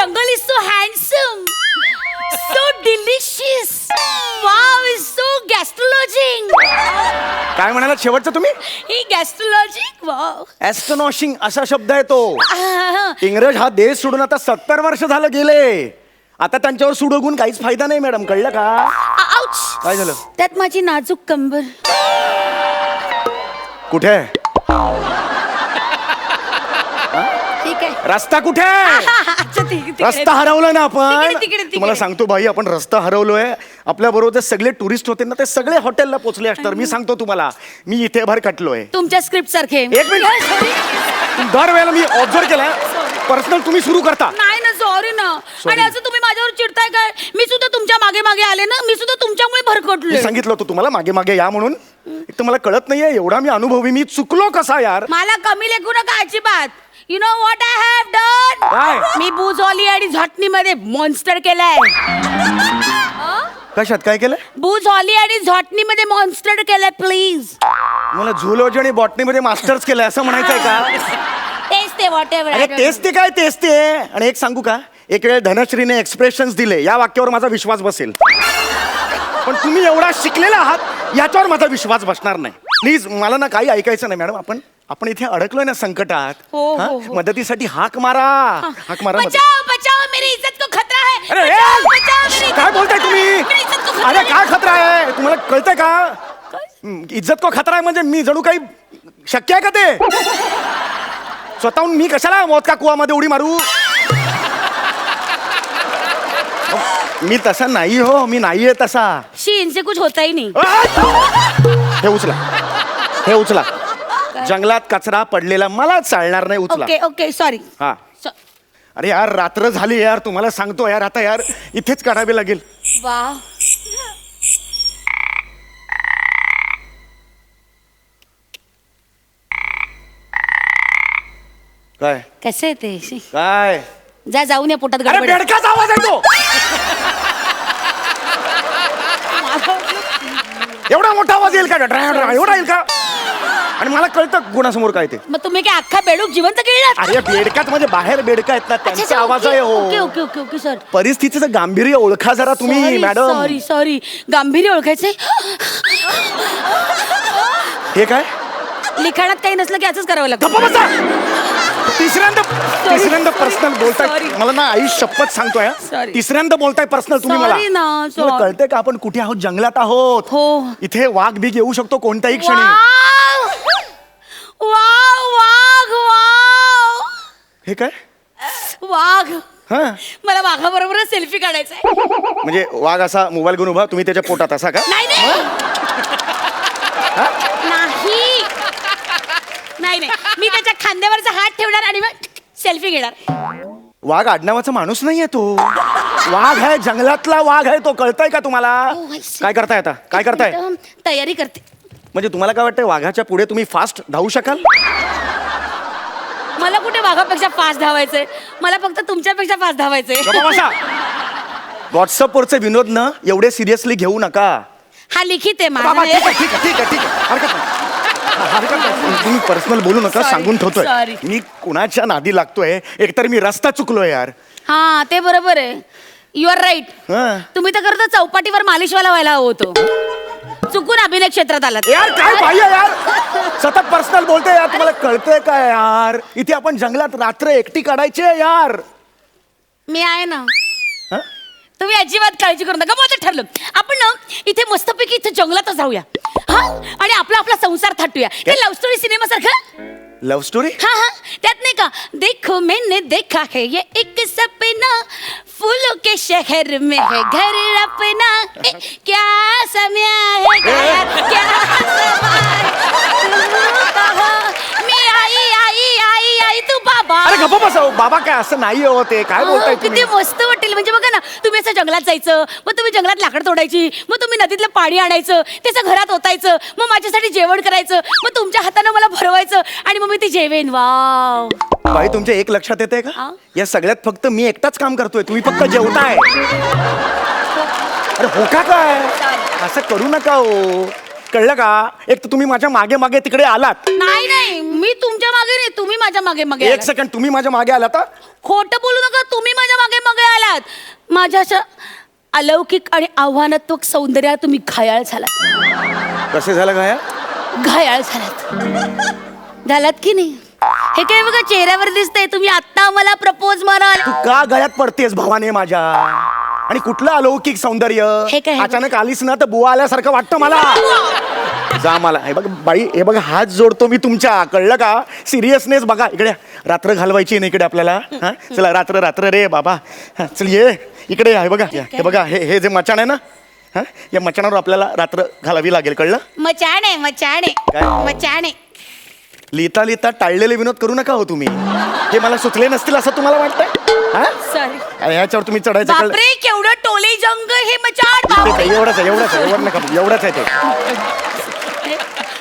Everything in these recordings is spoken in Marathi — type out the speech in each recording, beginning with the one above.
jungle is so handsome, so delicious. Wow, it's so gastrologic. काय म्हणाला शेवटचं तुम्ही? ही gastrologic. Wow. ऍस्ट्रोनॉशिंग असा शब्द आहे तो. Ah, इंग्रज हा देश सोडून आता 70 वर्ष झालं गेले. आता त्यांच्यावर सुडोगून काहीच फायदा नाही मॅडम, कळलं का? ouch. काय झालं? त्यात माझी नाजूक कंबर. कुठे आहे? ठीक आहे. रस्ता कुठे आहे? अच्छा, तिकडे. रस्ता हरवला ना आपण. तिकडे. तुम्हाला सांगतो बाई, आपण रस्ता हरवलोय. आपल्या बरोबर सगळे टुरिस्ट होते ना, ते सगळे हॉटेलला पोहोचले असणार. मी सांगतो तुम्हाला, मी इथे भरकटलोय. तुमच्या स्क्रिप्ट सारखे. एक मिनिट. दरवेळेला मी ऑब्झर्व केलाय, पर्सनल तुम्ही सुरू करता. नाही ना, सॉरी ना. आणि असं तुम्ही माझ्यावर चिडताय काय? मी सुद्धा तुमच्या मागे मागे आले ना, मी सुद्धा तुमच्यामुळे मी भरकटलोय. सांगितलं होतं तुम्हाला मागे मागे या म्हणून. एक तर मला कळत नाहीये, एवढा मी अनुभवी, मी चुकलो कसा यार? मला कमी लेखू नका अजिबात. You know what I have done? काय? मी बुझॉली आणि झॉटनी मध्ये मॉन्स्टर केलाय. कशात काय केलं? बुझॉली आणि झॉटनी मध्ये मॉन्स्टर केलाय. प्लीज मला झुलॉजी आणि बॉटनीमध्ये मास्टर्स केलंय असं म्हणायचंय का? तेच ते व्हॉट अरे तेच ते काय, तेच ते. आणि एक सांगू का, एक वेळ धनश्रीने एक्सप्रेशन्स दिले, या वाक्यावर माझा विश्वास बसेल. पण तुम्ही एवढा शिकलेला आहात, याच्यावर माझा विश्वास बसणार नाही. प्लीज, मला ना काही ऐकायचं नाही मॅडम. आपण इथे अडकलोय ना संकटात. हो, हा? हो, हो. मदतीसाठी हाक मारा. हाक मारा. बचाओ बचाओ, मेरी इज्जत को खतरा है. अरे बचाओ, ए! बचाओ, मेरी काय बोलताय तुम्ही? मेरी इज्जत को खतरा अरे है. काय खतरा आहे? तुम्हाला कळतंय का? इज्जत को खतरा आहे म्हणजे मी जणू काही शक्य आहे का ते? स्वतःहून मी कशाला मौत का कुवामध्ये उडी मारू? मी तसा नाही हो, मी नाहीये तसा. शी, इनसे कुछ होता ही नहीं. हे उचला, हे उचला. जंगलात कचरा पडलेला मला चालणार नाही, उचला. Okay okay, sorry. हा. अरे यार, रात्र झाली यार, तुम्हाला सांगतो यार, आता यार इथेच काढावे लागेल. वाह. काय कसे ते? शी. काय? जा, जाऊन या, पोटात अरे गडबड आहे. बेडकाचा आवाज आहे तो. एवढा मोठा आवाज येईल का? एवढा येईल का? आणि मला कळतं गुणासमोर काय ते. मग तुम्ही काय अख्खा बेडूक जिवंत केलेला? अरे बेडकात म्हणजे बाहेर बेडका आहेत ना, त्यांचा आवाज आहे. ओके हो, ओके ओके ओके सर. परिस्थितीचं गांभीर्य ओळखा जरा तुम्ही मॅडम. सॉरी सॉरी, गांभीर्य ओळखायचे. हे काय? लिखाणात काही नसलं की असंच करावं लागतं. गप्पा बसा. तिसऱ्यांदा पर्सनल बोलताय. Sorry. मला ना आई शपथ सांगतोय, Sorry. तिसऱ्यांदा बोलताय पर्सनल तुम्ही मला. Sorry ना, मला sorry. कळतंय का आपण कुठे आहोत? जंगलात आहोत. हो. इथे वाघ बीग येऊ शकतो कोणत्याही क्षणी. वाव वाघ वाव. हे काय? वाघ. हा, मला वाघाबरोबर सेल्फी काढायचा आहे. म्हणजे वाघ असा मोबाईल घेऊन उभा, तुम्ही त्याच्या पोटात असा का? नाही नाही नाही नाही, मी त्याच्या खांद्यावरचा हात ठेवणार आणि मग सेल्फी घेणार. वाघ आडनावाचा माणूस नाहीये तो. वाघ आहे, जंगलातला वाघ आहे तो. कळतंय का तुम्हाला? Oh, I see. काय करताय आता? काय करताय? तयारी करते. म्हणजे तुम्हाला काय वाटतंय, वाघाच्या पुढे तुम्ही फास्ट धावू शकाल? मला कुठे वाघापेक्षा फास्ट धावायचंय, मला फक्त तुमच्यापेक्षा फास्ट धावायचंय. व्हॉट्सअपवरचे विनोद न एवढे सिरियसली घेऊ नका. हा लिखित आहे बाबा, माझा. ठीक आहे, ठीक आहे, ठीक आहे, ठीक आहे. हरकत नाही. हरकत नाही. तुम्ही पर्सनल बोलू नका, Sorry, सांगून ठेवतोय. sorry. मी कुणाच्या नादी लागतोय? एकतर मी रस्ता चुकलोय यार. हा, ते बरोबर आहे. You are right. हं. तुम्ही तर खरं तर चौपाटीवर मालिशवाला व्हायला हवं होतं. चुकून अभिनय क्षेत्रात आलात. यार काय पाहिजे यार, सतत पर्सनल बोलते यार. तुम्हाला कळतंय का यार? इथे आपण जंगलात रात्र एकटी काढायची आहे यार. मी आहे ना. हं? तुम्ही अजिबात काळजी करू नका. मग आता ठरलं, आपण ना इथे मस्तपैकी इथे जंगलातच राहूया. हा, आणि आपला आपला संसार थाटूया. ते लव्ह स्टोरी सिनेमा सारखं. Love story? हाँ हाँ, त्यात नाही का, देखो मैंने देखा है ये एक सपना, फूलों के शहर में है घर अपना, क्या समय है गया, क्या समा है, तू कहो, मी आई आई आई आई तू बाबा. अरे गप्पा बसा. बाबा काय असं नाही हो ते. काय बोलताय तुम्ही? किती मस्त वाटेल. म्हणजे बघा ना, तुम्ही असं जंगलात जायचं, मग तुम्ही जंगलात लाकड तोडायची, मग तुम्ही नदीतलं पाणी आणायचं, त्याचं घरात ओतायचं, मग माझ्यासाठी जेवण करायचं, मग तुमच्या हाताने मला भरवायचं आणि मग मी ते जेवेन. वाव. बाई, तुमच्या एक लक्षात येते का? हा? या सगळ्यात फक्त मी एकटाच काम करतोय, तुम्ही फक्त जेवताय. अरे हो का काय? असं करू नका हो. कळलं का? एक तर तुम्ही माझ्या मागे मागे तिकडे आलात. नाही नाही, मी तुमच्या मागे नाही, तुम्ही माझ्या मागे मागे एक आलात. सेकंड, तुम्ही माझ्या मागे आला तर खोटं बोलू नका, तुम्ही माझ्या मागे मागे आलात. माझ्या अशा अलौकिक आणि आव्हानात्मक सौंदर्यात तुम्ही घायाळ झालात. कसे झालं काय? घायाळ झालात की नाही? हे काय बघा चेहऱ्यावर दिसतंय. तुम्ही आता मला प्रपोज माराल. तू का गळ्यात पडतेस भावाने माझ्या? आणि कुठलं अलौकिक सौंदर्य? हे काय? अचानक आलीस ना तर बुवा आल्यासारखं वाटतं मला. जा मला. हे बघ बाई, हे बघ हात जोडतो मी तुमच्या, कळलं का? सिरियसनेस बघा इकडे. रात्र घालवायची ना इकडे आपल्याला. हा चला, रात्र रात्र रे बाबा. हा, चल ये इकडे. हे बघा, हे बघा, हे जे मचाण आहे ना, हा या मचाणावर आपल्याला रात्र घालावी लागेल, कळलं? मचाणे मचाणे काय? मचाणे. लिहिता लिहिता टाळलेले विनोद करू नका हो तुम्ही. हे मला सुचले नसतील असं तुम्हाला वाटतंय? हा सॉरी. ह्याच्यावर तुम्ही चढायचं, कळलं? बापरे केवढं टोले जंग हे मचाण. ते बापरे. एवढंच आहे, एवढंच आहे, एवढं नका बोलू, एवढंच आहे ते.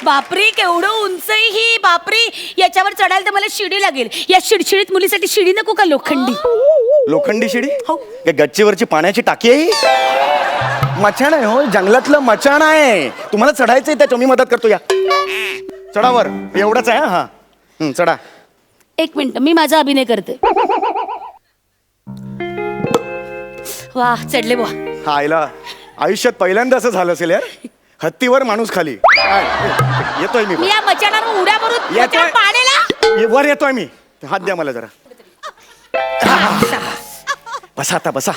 बापरे केवढं उंच आहे ही. बापरे याच्यावर चढायला तर मला शिडी लागेल. या शिडशिडीत मुलीसाठी शिडी नको का लोखंडी? लोखंडी शिडी? हो. काय गच्चीवरची पाण्याची टाकी आहे ही? मचाण आहे हो, जंगलातलं मचाण आहे. तुम्हाला चढायचंय त्याच्या, मी मदत करतो. या चढावर, एवढंच आहे. हा चढा. एक मिनिट, मी माझा अभिनय करते. वा चढले बुवा. हा आईला आयुष्यात पहिल्यांदा असं झालं असेल यार. हत्तीवर माणूस खाली. काय? येतोय मी. मी या मचाणावर उड्या मारून येतोय. मचाण पाडेला. वर येतोय मी. हात द्या मला जरा. बसा आता, बसा.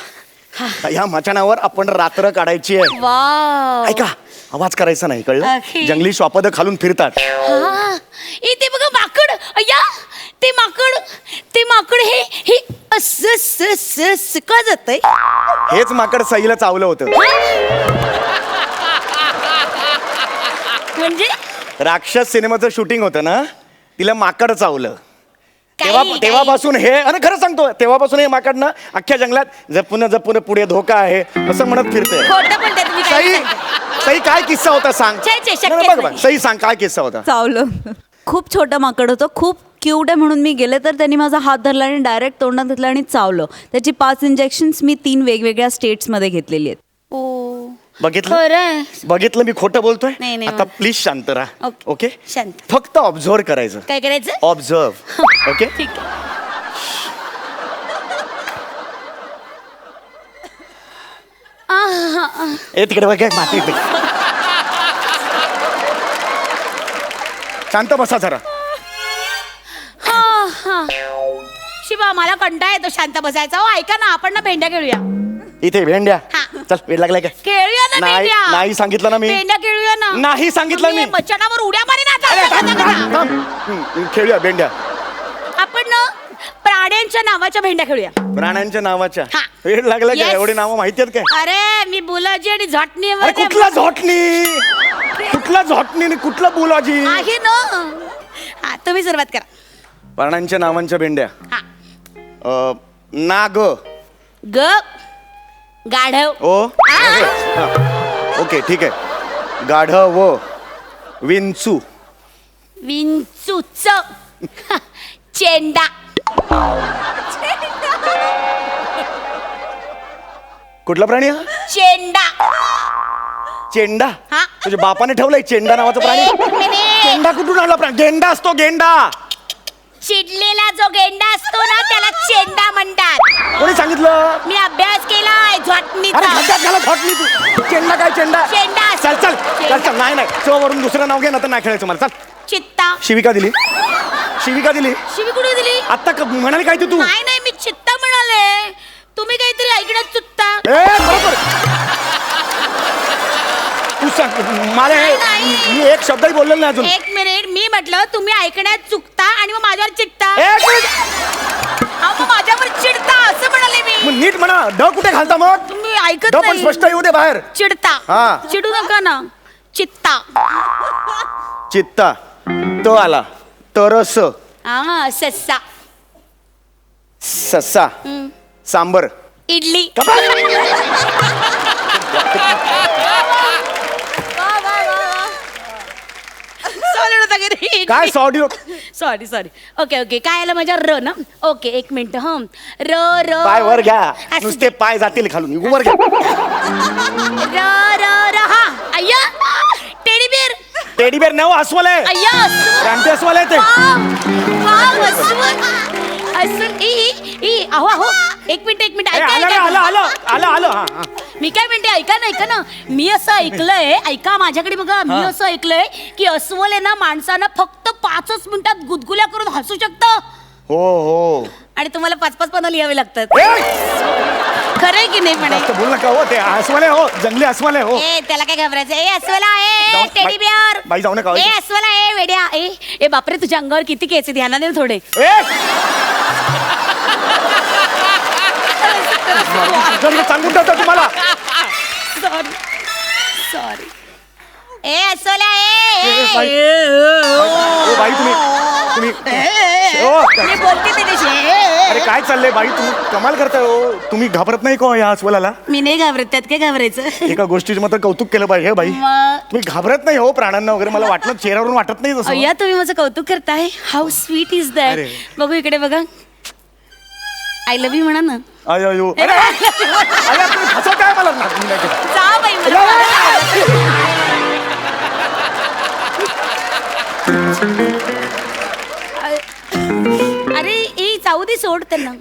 या मचाणावर आपण रात्र काढायची आहे. वा ऐका, आवाज करायचा नाही, कळलं? ओके. जंगली श्वापद खालून फिरतात. हा इथे बघा माकड. अय्या ते माकड हे असं का जातंय? हेच माकड सईला चावलं होतं. म्हणजे राक्षस सिनेमाचं शूटिंग होतं ना, तिला माकड चावलं. काही- तेव्हापासून हे, अरे खरं सांगतो, तेव्हापासून हे माकड ना अख्ख्या जंगलात जपून जपून पुढे धोका आहे असं म्हणत फिरते. खोटं बोलताय तुम्ही. काही सई, सांगताय. सई काय किस्सा होता सांग. छे, छे, शक्यच नाही, बघ नाही. सई सांग काय किस्सा होता. चावलं. खूप छोटं माकड होतं, खूप क्यूट आहे म्हणून मी गेले तर त्यांनी माझा हात धरला आणि डायरेक्ट तोंडात घेतला आणि चावलं. त्याची 5 इंजेक्शन्स मी 3 वेगवेगळ्या स्टेट्समध्ये घेतलेली आहेत. ओ बघितलं? खरं. बघितलं मी खोटं बोलतोय. नाही, नाही, आता प्लीज शांत राहा. ओके. ओके, शांत. फक्त ऑब्झर्व करायचं. काय करायचं? ऑब्झर्व. ओके. ठीक आहे. ए तिकडे बघ, काय माती इकडे. शांत बसा जरा. शिवा मला कंटाळा येतो शांत बसायचा. हो ऐका ना, आपण ना भेंड्या खेळूया. इथे भेंड्या. हा. चल, वेळ लागलाय काय? खेळूया ना नाही, भेंड्या. नाही सांगितलं ना मी. भेंड्या खेळूया ना. नाही सांगितलं तुम्ही मी. मचाणावर उड्या मारी अरे, थांब, ना. थांब, थांब. खेळूया भेंड्या. आपण ना प्राण्यांच्या नावाच्या भेंड्या खेळूया. प्राण्यांच्या नावाच्या. हा. वेळ लागलाय काय? Yes. एवढी नावं माहिती आहेत काय? अरे मी बुलाजी आणि झटणी अरे कुठला झोटणी, कुठला झोटणी आणि कुठला बुलाजी? आहे ना. हा तुम्ही सुरुवात करा. प्राण्यांच्या नावांच्या भेंड्या. हा. नाग. ग गाढव. ओ आ. हा. ओके ठीक आहे. गाढव. विंचू. विंचूच. चेंडा. कुठला प्राणी हा? चेंडा. चेंडा. हा. तुझ्या बापाने ठेवलाय चेंडा नावाचा प्राणी? एक मिनिट. गेंडा कुठून आला प्राणी? गेंडा असतो गेंडा. चिडलेला जो गेंडा असतो ना त्याला चेंडा म्हणतात. कोणी सांगितलं? मी अभ्यास केलाय अरे झटणीचा. खड्ड्यात घाला झोटणी तू. चेंडा काय चेंडा? चेंडा चल चल चेंडा. चल चल. नाही नाही, चो वरून दुसरं नाव घे ना, तर नाही खेळायचं मला. चल. चित्ता. शिविका दिली. शिविका दिली. शिवी कुठे दिली? आता म्हणाली काय तू? नाही नाही मी चित्ता म्हणाले. तुम्ही काहीतरी ऐकण्यात चुकता. ए बरोबर. तू सांग मला हे. नाही. मी एक शब्दही बोललेलो नाही अजून. एक मिनिट, मी म्हटलं तुम्ही ऐकण्यात चुकता आणि मग माझ्यावर चिडता. एक मिनिट. अहो, मग माझ्यावर चिडता असं म्हणाले मी. मग नीट म्हणा. ड कुठे घालता मग? तुम्ही ऐकत ड पण नाही. स्पष्ट येऊ दे बाहेर. चिडता. हा. चिडू नका ना. चित्ता. चित्ता. तो आला. तरस. हा सस्सा. सस्सा. सांबर. इडली. काय सॉडी? Sorry sorry. Okay okay. काय आलं माझ्या र ना. ओके एक मिनिट. ह र र पाय वर घ्या. असं. नुसते पाय जातील खालून. वर घ्या. र र र हा. अय्या टेडी बेर. टेडी बेर नव अस्वल आहे. अय्या रानटी अस्वल आहे ते. वाव, वाव, अहो अहो एक मिनिट ए, ऐका आलं रे, ऐका. आलं हा हा. मी काय म्हणते ऐका ना मी असं ऐकलंय ऐका माझ्याकडे बघा मी असं ऐकलंय की अस्वल आहे ना माणसानं फक्त 5 मिनिटात गुदगुल्या करून हसू शकतं हो हो. आणि तुम्हाला 5 पानं लिहावे लागतात ए, खरंय की नाही म्हणे जास्त बोल नका हो, ते अस्वल आहे हो, जंगली अस्वल आहे हो. ए त्याला काय घाबरायचं ए अस्वला ए जाऊ- टेडी बिअर बाई, जाऊ नका. ए अस्वला ए वेड्या ए बापरे तुझ्या अंगावर किती केस आहेत ध्यानाने ना थोडे ए! सांगून टाकतो तुम्हाला. सॉरी ए अस्वला ए, बाई. ए ओ बाई तुम्ही ओ, मी बोलते त्याच्याशी अरे काय चाललंय बाई, तुम्ही कमाल करताय हो. तुम्ही घाबरत नाही का या अस्वलाला? मी नाही घाबरत त्यात काय घाबरायचं एका गोष्टीचं मात्र कौतुक केलं पाहिजे हे बाई. मग तुम्ही घाबरत नाही हो प्राण्यांना वगैरे. मला वाटलं चेहऱ्यावरून वाटत नाही तसं. अय्या तुम्ही माझं कौतुक करताय हाऊ स्वीट इज दॅट अरे. बघू इकडे बघा आय लव्ह यू म्हणा ना अयो अयो. अरे, अरे, तुम्ही हसव काय मला मी नाही केलं. जा बाई मला. अरे ए जाऊ दे सोड त्यांना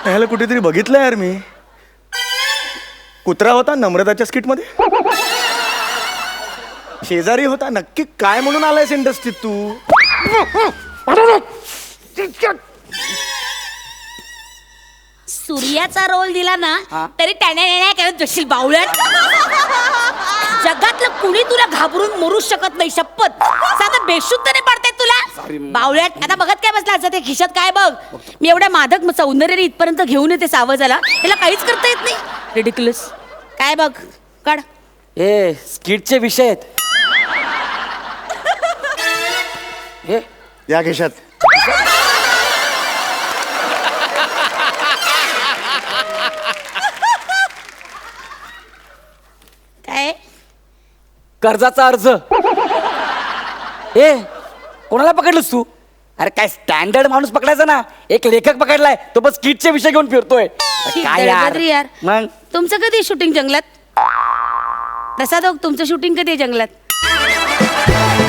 ह्याला कुठेतरी बघितलं यार मी. कुत्रा होता नम्रताच्या स्किट मध्ये, शेजारी होता. नक्की काय म्हणून आलायस इंडस्ट्रीत तू? सूर्याचा रोल दिला ना तरी त्याने करत जशील बावळ्यात जगातलं कुणी तुला घाबरून मरू शकत नाही शपथ साधं बेशुद्धने पडते तुला बावळ्यात आता बघत काय बसला असं ते खिशात काय बघ मी एवढ्या मादक सौंदर्याने इथपर्यंत घेऊन येते सावजाला त्याला काहीच करता येत नाही रिडिक्युलस काय बघ काढ ए स्किटचे विषय आहेत हे या खिशात. काय कर्जाचा अर्ज ए कोणाला पकडलंस तू अरे काय स्टँडर्ड माणूस पकडायचा ना एक लेखक पकडलाय तो पण स्किटचे विषय घेऊन फिरतोय अरे काय दळबद्री यार मग तुमचं कधी शूटिंग जंगलात प्रसाद तुमचं शूटिंग कधी आहे जंगलात